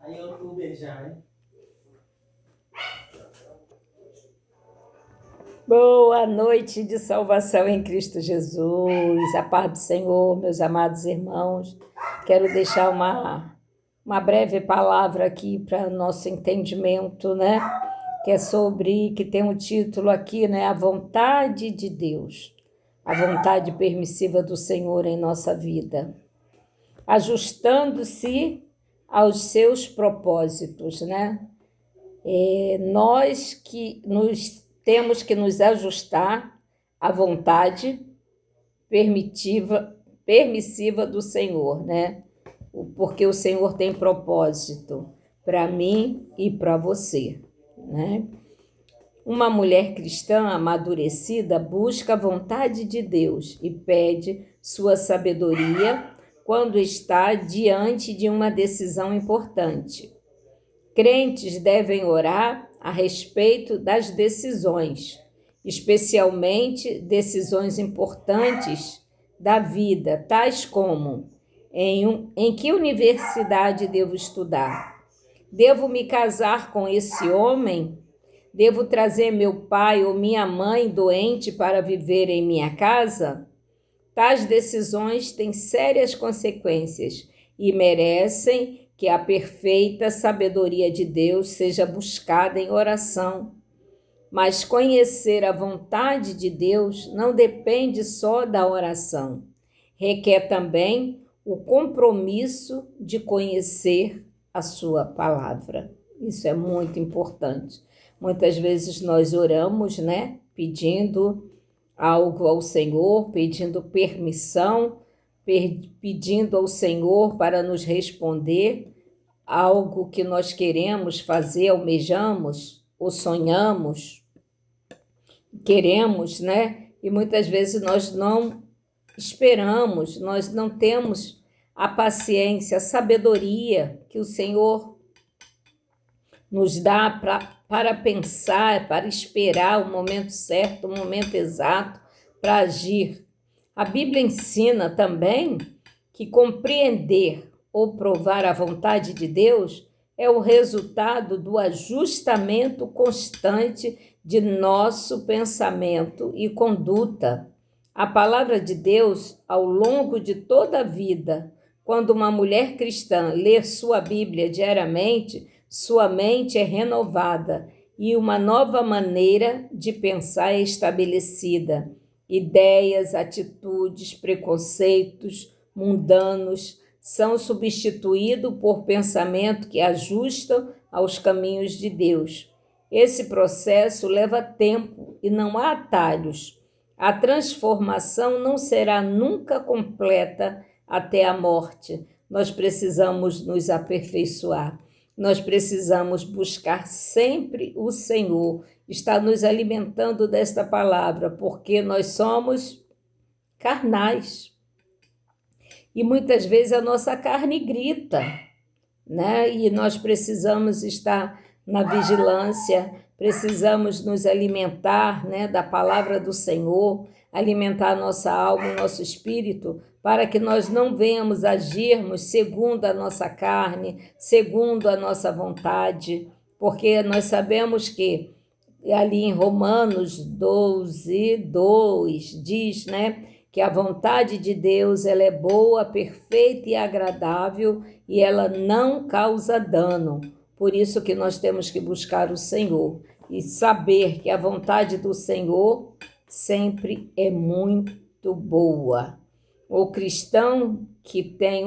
Aí eu vou beijar, hein? Boa noite de salvação em Cristo Jesus, a paz do Senhor, meus amados irmãos. Quero deixar uma breve palavra aqui para nosso entendimento, né? Que tem um título aqui, né? A vontade de Deus, a vontade permissiva do Senhor em nossa vida, ajustando-se aos seus propósitos, né? Nós que temos que nos ajustar à vontade permissiva do Senhor, né? Porque o Senhor tem propósito para mim e para você, né? Uma mulher cristã amadurecida busca a vontade de Deus e pede sua sabedoria quando está diante de uma decisão importante. Crentes devem orar a respeito das decisões, especialmente decisões importantes da vida, tais como em que universidade devo estudar? Devo me casar com esse homem? Devo trazer meu pai ou minha mãe doente para viver em minha casa? Tais decisões têm sérias consequências e merecem que a perfeita sabedoria de Deus seja buscada em oração. Mas conhecer a vontade de Deus não depende só da oração. Requer também o compromisso de conhecer a sua palavra. Isso é muito importante. Muitas vezes nós oramos, né, pedindo algo ao Senhor, pedindo permissão, pedindo ao Senhor para nos responder algo que nós queremos fazer, almejamos ou sonhamos, queremos, né? E muitas vezes nós não esperamos, nós não temos a paciência, a sabedoria que o Senhor nos dá para pensar, para esperar o momento certo, o momento exato para agir. A Bíblia ensina também que compreender ou provar a vontade de Deus é o resultado do ajustamento constante de nosso pensamento e conduta. A palavra de Deus, ao longo de toda a vida, quando uma mulher cristã lê sua Bíblia diariamente, sua mente é renovada e uma nova maneira de pensar é estabelecida. Ideias, atitudes, preconceitos mundanos são substituídos por pensamento que ajustam aos caminhos de Deus. Esse processo leva tempo e não há atalhos. A transformação não será nunca completa até a morte. Nós precisamos nos aperfeiçoar. Nós precisamos buscar sempre o Senhor, está nos alimentando desta palavra, porque nós somos carnais. E muitas vezes a nossa carne grita, né? E nós precisamos estar na vigilância, precisamos nos alimentar, né, da palavra do Senhor, alimentar a nossa alma, o nosso espírito, para que nós não venhamos agirmos segundo a nossa carne, segundo a nossa vontade, porque nós sabemos que ali em Romanos 12, 2, diz, né, que a vontade de Deus ela é boa, perfeita e agradável e ela não causa dano. Por isso que nós temos que buscar o Senhor e saber que a vontade do Senhor sempre é muito boa. O cristão que tem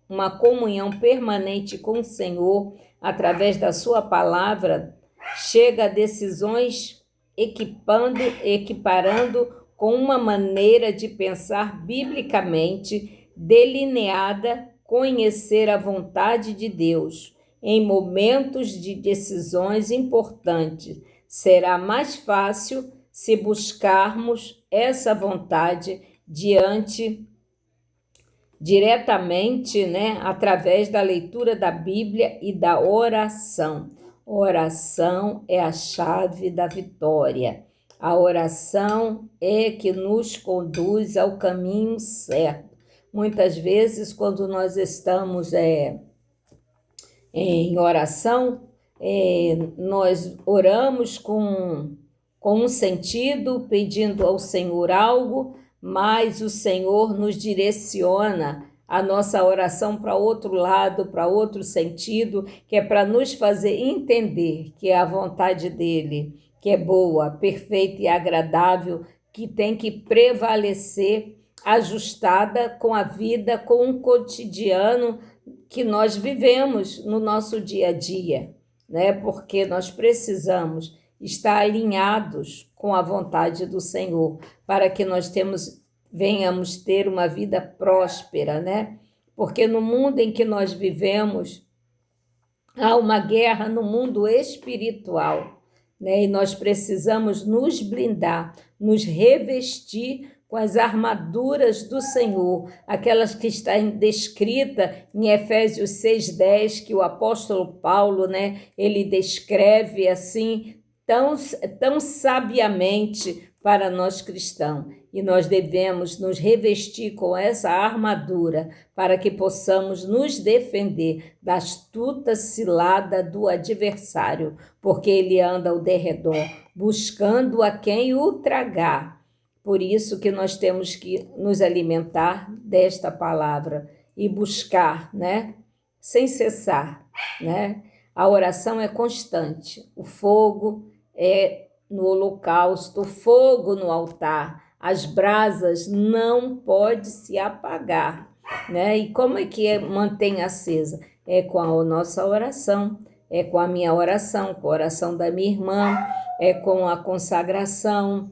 uma comunhão permanente com o Senhor através da sua palavra chega a decisões equiparando com uma maneira de pensar biblicamente delineada, conhecer a vontade de Deus em momentos de decisões importantes. Será mais fácil se buscarmos essa vontade diretamente, né, através da leitura da Bíblia e da oração. Oração é a chave da vitória. A oração é que nos conduz ao caminho certo. Muitas vezes, quando nós estamos em oração, nós oramos com um sentido, pedindo ao Senhor algo, mas o Senhor nos direciona a nossa oração para outro lado, para outro sentido, que é para nos fazer entender que é a vontade dele, que é boa, perfeita e agradável, que tem que prevalecer, ajustada com a vida, com o cotidiano que nós vivemos no nosso dia a dia, né? Porque nós precisamos estar alinhados com a vontade do Senhor, para que nós venhamos ter uma vida próspera, né? Porque no mundo em que nós vivemos, há uma guerra no mundo espiritual, né? E nós precisamos nos blindar, nos revestir com as armaduras do Senhor, aquelas que estão descritas em Efésios 6:10, que o apóstolo Paulo, né, ele descreve assim, tão sabiamente para nós cristãos. E nós devemos nos revestir com essa armadura para que possamos nos defender da astuta cilada do adversário, porque ele anda ao derredor, buscando a quem o tragar. Por isso que nós temos que nos alimentar desta palavra e buscar, né, sem cessar, né? A oração é constante, o fogo é no holocausto, o fogo no altar, as brasas não podem se apagar, né? E como é que mantém acesa? É com a nossa oração, é com a minha oração, com a oração da minha irmã, é com a consagração,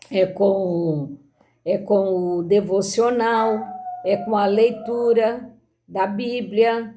é com o devocional, é com a leitura da Bíblia,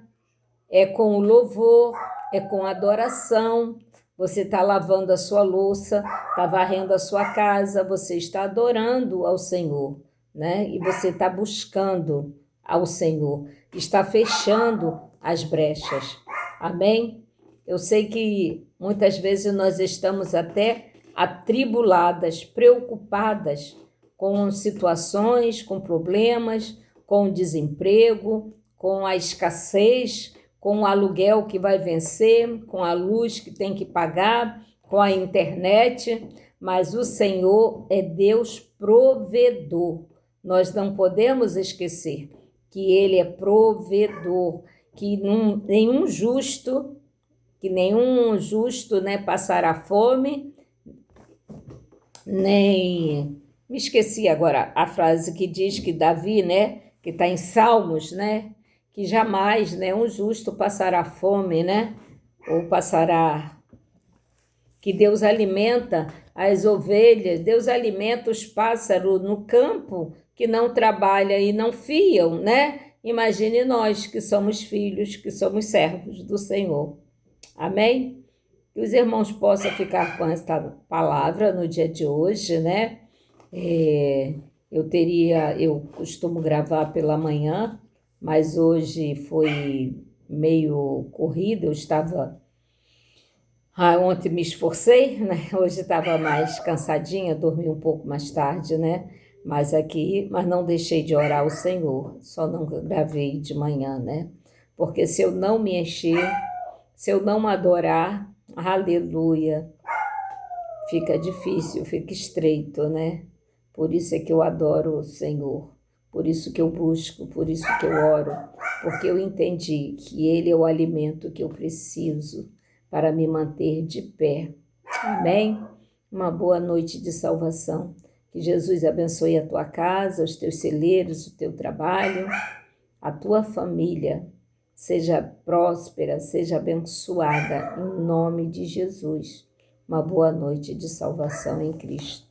é com o louvor, é com a adoração. Você está lavando a sua louça, está varrendo a sua casa, você está adorando ao Senhor, né? E você está buscando ao Senhor, está fechando as brechas. Amém? Eu sei que muitas vezes nós estamos até atribuladas, preocupadas com situações, com problemas, com o desemprego, com a escassez, com o aluguel que vai vencer, com a luz que tem que pagar, com a internet, mas o Senhor é Deus provedor. Nós não podemos esquecer que Ele é provedor, que nenhum justo, né, passará fome, nem... Me esqueci agora a frase que diz que Davi, né, que está em Salmos, né, que jamais, né, um justo passará fome, né, ou passará... Que Deus alimenta as ovelhas, Deus alimenta os pássaros no campo que não trabalham e não fiam, né? Imagine nós que somos filhos, que somos servos do Senhor. Amém? Que os irmãos possam ficar com esta palavra no dia de hoje, né? Eu costumo gravar pela manhã, mas hoje foi meio corrido, eu estava... ontem me esforcei, né? Hoje estava mais cansadinha, dormi um pouco mais tarde, né? Mas não deixei de orar ao Senhor, só não gravei de manhã, né? Porque se eu não me encher, se eu não adorar, aleluia, fica difícil, fica estreito, né? Por isso é que eu adoro o Senhor, por isso que eu busco, por isso que eu oro, porque eu entendi que Ele é o alimento que eu preciso para me manter de pé. Amém? Uma boa noite de salvação. Que Jesus abençoe a tua casa, os teus celeiros, o teu trabalho, a tua família. Seja próspera, seja abençoada, em nome de Jesus. Uma boa noite de salvação em Cristo.